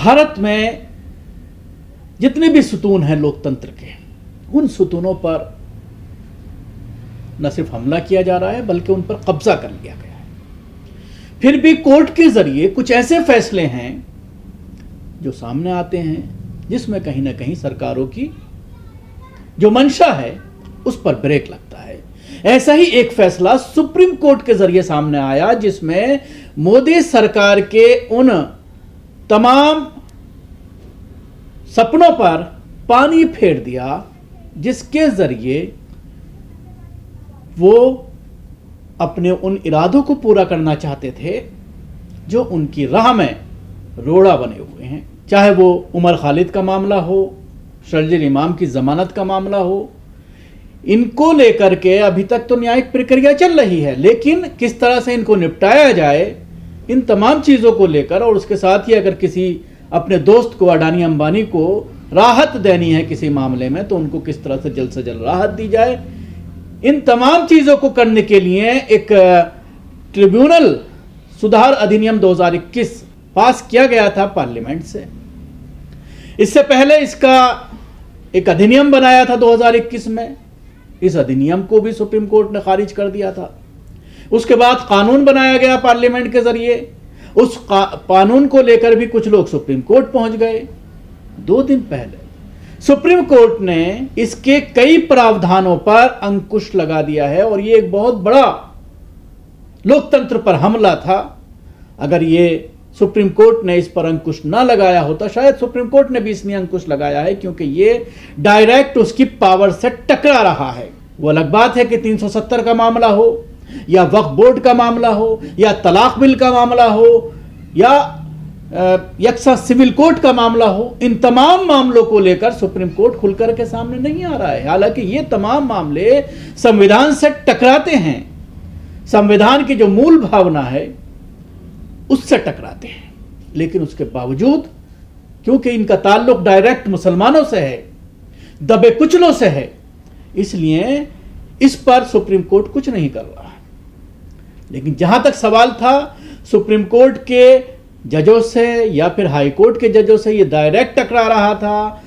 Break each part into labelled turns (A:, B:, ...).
A: भारत में जितने भी सुतून हैं लोकतंत्र के, उन सुतूनों पर न सिर्फ हमला किया जा रहा है बल्कि उन पर कब्जा कर लिया गया है। फिर भी कोर्ट के जरिए कुछ ऐसे फैसले हैं जो सामने आते हैं जिसमें कहीं ना कहीं सरकारों की जो मंशा है उस पर ब्रेक लगता है। ऐसा ही एक फैसला सुप्रीम कोर्ट के जरिए सामने आया जिसमें मोदी सरकार के उन तमाम सपनों पर पानी फेर दिया जिसके जरिए वो अपने उन इरादों को पूरा करना चाहते थे जो उनकी राह में रोड़ा बने हुए हैं। चाहे वो उमर खालिद का मामला हो, शर्जील इमाम की जमानत का मामला हो, इनको लेकर के अभी तक तो न्यायिक प्रक्रिया चल रही है, लेकिन किस तरह से इनको निपटाया जाए इन तमाम चीज़ों को लेकर, और उसके साथ ही अगर किसी अपने दोस्त को अडानी अंबानी को राहत देनी है किसी मामले में तो उनको किस तरह से जल्द राहत दी जाए, इन तमाम चीज़ों को करने के लिए एक ट्रिब्यूनल सुधार अधिनियम 2021 पास किया गया था पार्लियामेंट से। इससे पहले इसका एक अधिनियम बनाया था 2021 में, इस अधिनियम को भी सुप्रीम कोर्ट ने खारिज कर दिया था। उसके बाद कानून बनाया गया पार्लियामेंट के जरिए, उस कानून को लेकर भी कुछ लोग सुप्रीम कोर्ट पहुंच गए। 2 दिन पहले सुप्रीम कोर्ट ने इसके कई प्रावधानों पर अंकुश लगा दिया है और ये एक बहुत बड़ा लोकतंत्र पर हमला था। अगर ये सुप्रीम कोर्ट ने इस पर अंकुश ना लगाया होता, शायद सुप्रीम कोर्ट ने भी इसलिए अंकुश लगाया है क्योंकि ये डायरेक्ट उसकी पावर से टकरा रहा है। वो अलग बात है कि 370 का मामला हो या वक्फ बोर्ड का मामला हो या तलाक बिल का मामला हो या यकसा सिविल कोर्ट का मामला हो, इन तमाम मामलों को लेकर सुप्रीम कोर्ट खुलकर के सामने नहीं आ रहा है। हालांकि ये तमाम मामले संविधान से टकराते हैं, संविधान की जो मूल भावना है उससे टकराते हैं, लेकिन उसके बावजूद क्योंकि इनका ताल्लुक डायरेक्ट मुसलमानों से है, दबे कुचलों से है, इसलिए इस पर सुप्रीम कोर्ट कुछ नहीं कर रहा। लेकिन जहां तक सवाल था सुप्रीम कोर्ट के जजों से या फिर हाई कोर्ट के जजों से, ये डायरेक्ट टकरा रहा था।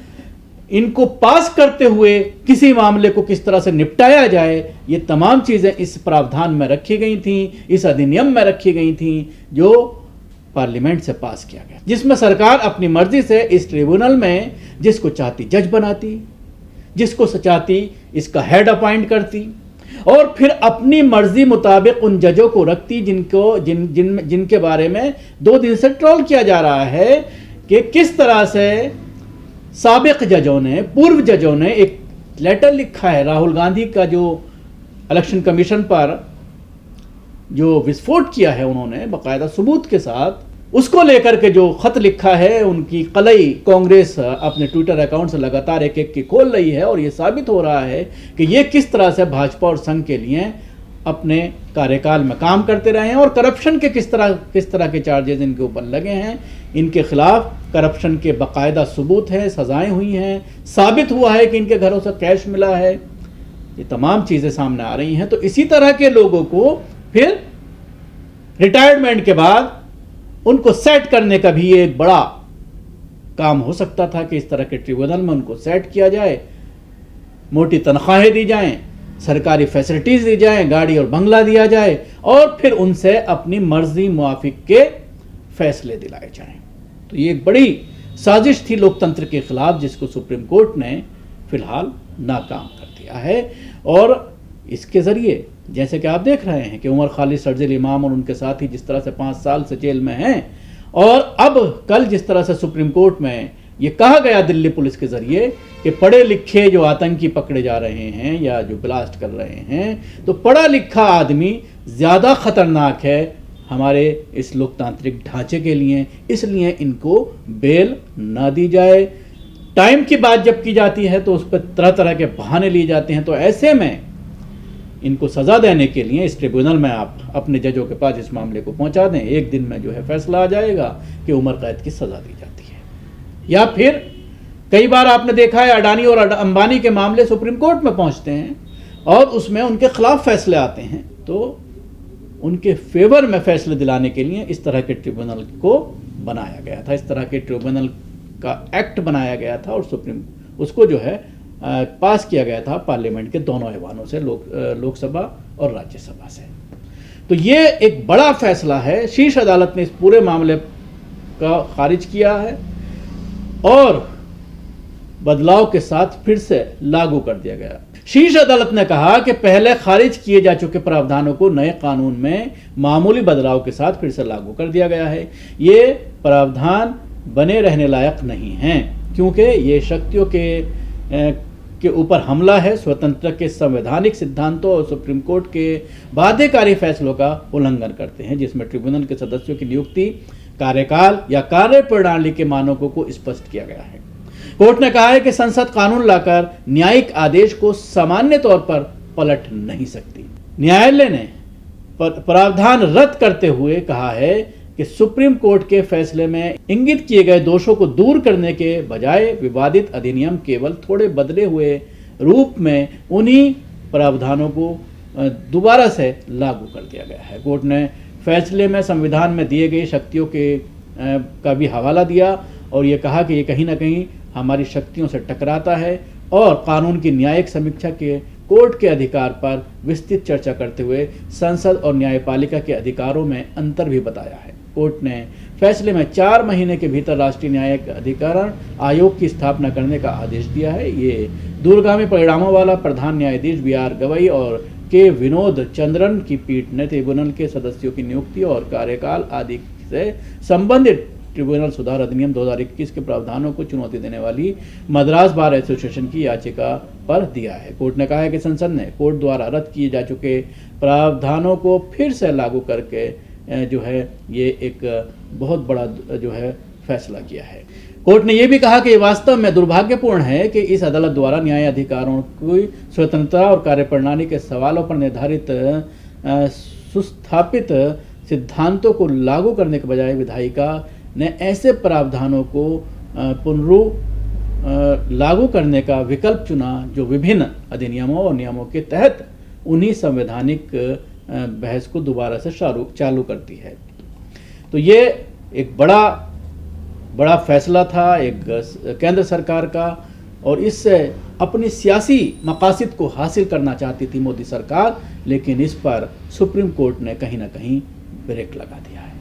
A: इनको पास करते हुए किसी मामले को किस तरह से निपटाया जाए, ये तमाम चीजें इस प्रावधान में रखी गई थी, इस अधिनियम में रखी गई थी जो पार्लियामेंट से पास किया गया, जिसमें सरकार अपनी मर्जी से इस ट्रिब्यूनल में जिसको चाहती जज बनाती, जिसको चाहती इसका हेड अपॉइंट करती और फिर अपनी मर्जी मुताबिक उन जजों को रखती जिनके बारे में 2 दिन से ट्रोल किया जा रहा है कि किस तरह से साबिक जजों ने, पूर्व जजों ने एक लेटर लिखा है राहुल गांधी का जो इलेक्शन कमीशन पर जो विस्फोट किया है उन्होंने बाकायदा सबूत के साथ, उसको लेकर के जो खत लिखा है उनकी कलई कांग्रेस अपने ट्विटर अकाउंट से लगातार एक एक की खोल रही है और ये साबित हो रहा है कि ये किस तरह से भाजपा और संघ के लिए अपने कार्यकाल में काम करते रहे हैं और करप्शन के किस तरह के चार्जेस इनके ऊपर लगे हैं। इनके खिलाफ करप्शन के बाकायदा सबूत हैं, सजाएं हुई हैं, साबित हुआ है कि इनके घरों से कैश मिला है, ये तमाम चीज़ें सामने आ रही हैं। तो इसी तरह के लोगों को फिर रिटायरमेंट के बाद उनको सेट करने का भी एक बड़ा काम हो सकता था कि इस तरह के ट्रिब्यूनल में उनको सेट किया जाए, मोटी तनख्वाहें दी जाएं, सरकारी फैसिलिटीज दी जाएं, गाड़ी और बंगला दिया जाए और फिर उनसे अपनी मर्जी मुआफिक के फैसले दिलाए जाएं। तो ये एक बड़ी साजिश थी लोकतंत्र के खिलाफ जिसको सुप्रीम कोर्ट ने फिलहाल नाकाम कर दिया है। और इसके जरिए जैसे कि आप देख रहे हैं कि उमर खालिद, शर्जील इमाम और उनके साथी जिस तरह से 5 साल से जेल में हैं, और अब कल जिस तरह से सुप्रीम कोर्ट में ये कहा गया दिल्ली पुलिस के जरिए कि पढ़े लिखे जो आतंकी पकड़े जा रहे हैं या जो ब्लास्ट कर रहे हैं, तो पढ़ा लिखा आदमी ज़्यादा खतरनाक है हमारे इस लोकतांत्रिक ढांचे के लिए, इसलिए इनको बेल ना दी जाए। टाइम की बात जब की जाती है तो उस पर तरह तरह के बहाने लिए जाते हैं। तो ऐसे में इनको सज़ा देने के लिए इस ट्रिब्यूनल में आप अपने जजों के पास इस मामले को पहुंचा दें, 1 दिन में जो है फैसला आ जाएगा कि उम्र कैद की सज़ा दी जाती है। या फिर कई बार आपने देखा है अडानी और अंबानी के मामले सुप्रीम कोर्ट में पहुंचते हैं और उसमें उनके खिलाफ फैसले आते हैं, तो उनके फेवर में फैसले दिलाने के लिए इस तरह के ट्रिब्यूनल को बनाया गया था। इस तरह के ट्रिब्यूनल का एक्ट बनाया गया था और सुप्रीम उसको जो है पास किया गया था पार्लियामेंट के दोनों ऐवानों से, लोकसभा और राज्यसभा से। तो ये एक बड़ा फैसला है। शीर्ष अदालत ने इस पूरे मामले का खारिज किया है और बदलाव के साथ फिर से लागू कर दिया गया। शीर्ष अदालत ने कहा कि पहले खारिज किए जा चुके प्रावधानों को नए कानून में मामूली बदलाव के साथ फिर से लागू कर दिया गया है। ये प्रावधान बने रहने लायक नहीं हैं क्योंकि ये शक्तियों के ऊपर हमला है, स्वतंत्रता के संवैधानिक सिद्धांतों और सुप्रीम कोर्ट के बाध्यकारी फैसलों का उल्लंघन करते हैं, जिसमें ट्रिब्यूनल के सदस्यों की नियुक्ति, कार्यकाल या कार्य प्रणाली के मानकों को स्पष्ट किया गया है। कोर्ट ने कहा है कि संसद कानून लाकर न्यायिक आदेश को सामान्य तौर पर पलट नहीं सकती। न्यायालय ने प्रावधान रद्द करते हुए कहा है कि सुप्रीम कोर्ट के फैसले में इंगित किए गए दोषों को दूर करने के बजाय विवादित अधिनियम केवल थोड़े बदले हुए रूप में उन्हीं प्रावधानों को दोबारा से लागू कर दिया गया है। कोर्ट ने फैसले में संविधान में दिए गए शक्तियों का भी हवाला दिया और ये कहा कि ये कहीं ना कहीं हमारी शक्तियों से टकराता है और कानून की न्यायिक समीक्षा के कोर्ट के अधिकार पर विस्तृत चर्चा करते हुए संसद और न्यायपालिका के अधिकारों में अंतर भी बताया है। कोर्ट ने फैसले में 4 महीने के भीतर राष्ट्रीय न्यायिक अधिकरण आयोग की स्थापना करने का आदेश दिया है। ये दूरगामी परिणामों वाला प्रधान न्यायाधीश BR गवई और के विनोद चंद्रन की पीठ ने ट्रिब्यूनल के सदस्यों की नियुक्ति और कार्यकाल आदि से संबंधित ट्रिब्यूनल सुधार अधिनियम 2021 के प्रावधानों को चुनौती देने वाली मद्रास बार एसोसिएशन की याचिका पर दिया है। कोर्ट ने कहा है कि संसद ने कोर्ट द्वारा रद्द किए जा चुके प्रावधानों को फिर से लागू करके जो है ये एक बहुत बड़ा जो है फैसला किया है। कोर्ट ने यह भी कहा कि वास्तव में दुर्भाग्यपूर्ण है कि इस अदालत द्वारा न्याय अधिकारों की स्वतंत्रता और कार्यप्रणाली के सवालों पर निर्धारित सुस्थापित सिद्धांतों को लागू करने के बजाय विधायिका ने ऐसे प्रावधानों को लागू करने का विकल्प चुना जो विभिन्न अधिनियमों और नियमों के तहत उन्हीं संवैधानिक बहस को दोबारा से चालू करती है। तो ये एक बड़ा फैसला था एक केंद्र सरकार का और इससे अपनी सियासी मकासद को हासिल करना चाहती थी मोदी सरकार, लेकिन इस पर सुप्रीम कोर्ट ने कहीं ना कहीं ब्रेक लगा दिया है।